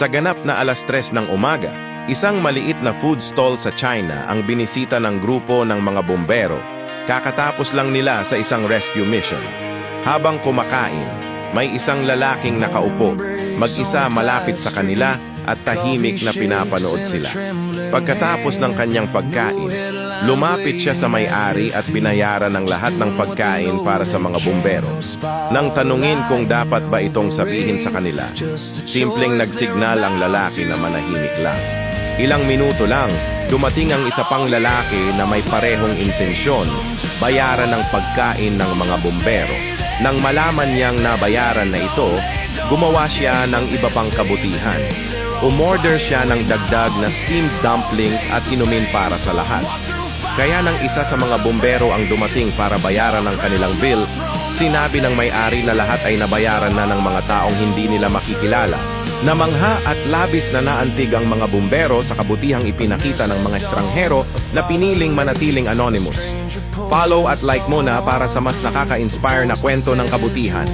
Sa ganap na 3:00 ng umaga, isang maliit na food stall sa China ang binisita ng grupo ng mga bumbero. Kakatapos lang nila sa isang rescue mission. Habang kumakain, may isang lalaking nakaupo, mag-isa malapit sa kanila at tahimik na pinapanood sila. Pagkatapos ng kanyang pagkain, lumapit siya sa may-ari at binayaran ng lahat ng pagkain para sa mga bumbero. Nang tanungin kung dapat ba itong sabihin sa kanila, simpleng nagsignal ang lalaki na manahimik lang. Ilang minuto lang, dumating ang isa pang lalaki na may parehong intensyon, bayaran ng pagkain ng mga bumbero. Nang malaman niyang nabayaran na ito, gumawa siya ng iba pang kabutihan. Umorder siya ng dagdag na steamed dumplings at inumin para sa lahat. Kaya nang isa sa mga bumbero ang dumating para bayaran ng kanilang bill, sinabi ng may-ari na lahat ay nabayaran na ng mga taong hindi nila makikilala. Namangha at labis na naantig ang mga bumbero sa kabutihang ipinakita ng mga estranghero na piniling manatiling anonymous. Follow at like muna para sa mas nakaka-inspire na kwento ng kabutihan.